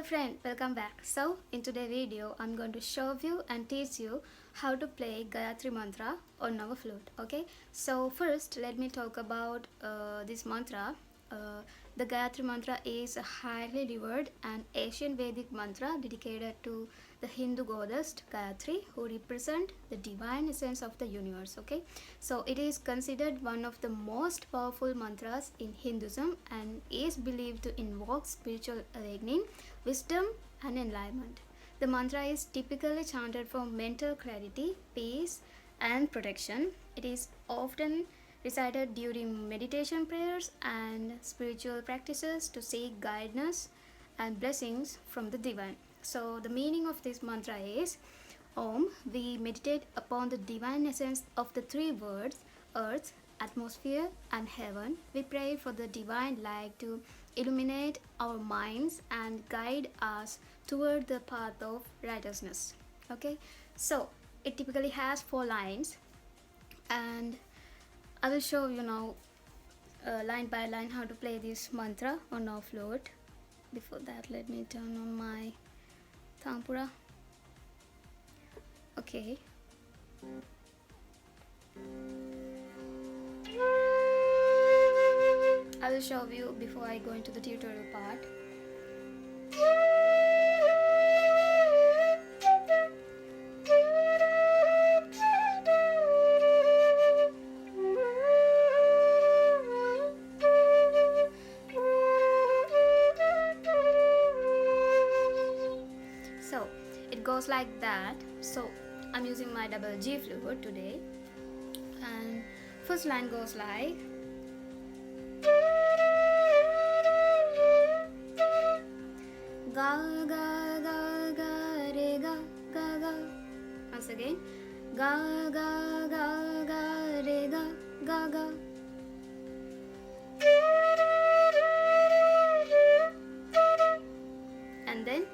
Hello friend, welcome back. So in today's video I'm going to show you and teach you how to play Gayatri Mantra on our flute. Okay, so first let me talk about this mantra. The Gayatri Mantra is a highly revered and ancient Vedic mantra dedicated to the Hindu goddess Gayatri, who represent the divine essence of the universe. Okay, so it is considered one of the most powerful mantras in Hinduism and is believed to invoke spiritual awakening, wisdom and enlightenment. The mantra is typically chanted for mental clarity, peace and protection. It is often recited during meditation prayers and spiritual practices to seek guidance and blessings from the divine. So the meaning of this mantra is Om. We meditate upon the divine essence of the three words, earth, atmosphere and heaven. We pray for the divine light to illuminate our minds and guide us toward the path of righteousness. Okay, so it typically has 4 lines, and I will show you now line by line how to play this mantra on our flute. Before that, let me turn on my tampura. Okay. I will show you before I go into the tutorial part. So it goes like that. So I'm using my double G flute today, and first line goes like ga ga ga ga re ga ga ga. Once again, ga ga ga ga re ga ga ga. And then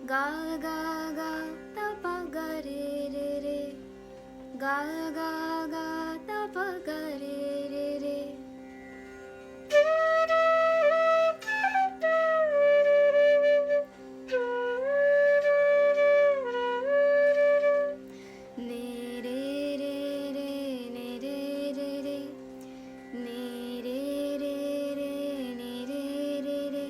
ga ga ga ta pa ga re re re, ga ga ga ta pa ga re re re. Ne re re re, ne re re re, ne re re re, ne re re re.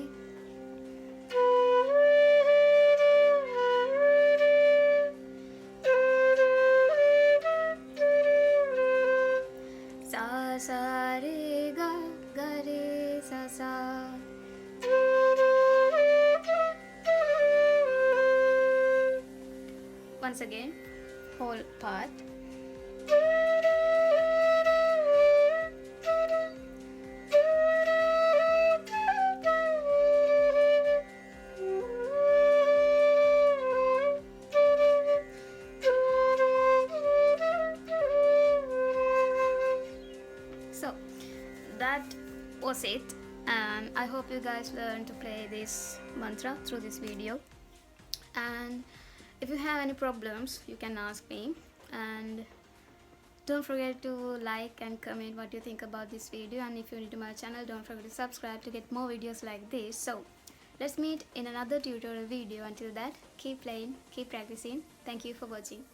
Sa sa re ga ga re sa sa. Once again, whole part. So that was it, and I hope you guys learn to play this mantra through this video. And if you have any problems, you can ask me, and don't forget to like and comment what you think about this video. And if you're new to my channel, don't forget to subscribe to get more videos like this. So let's meet in another tutorial video. Until that, keep playing, keep practicing. Thank you for watching.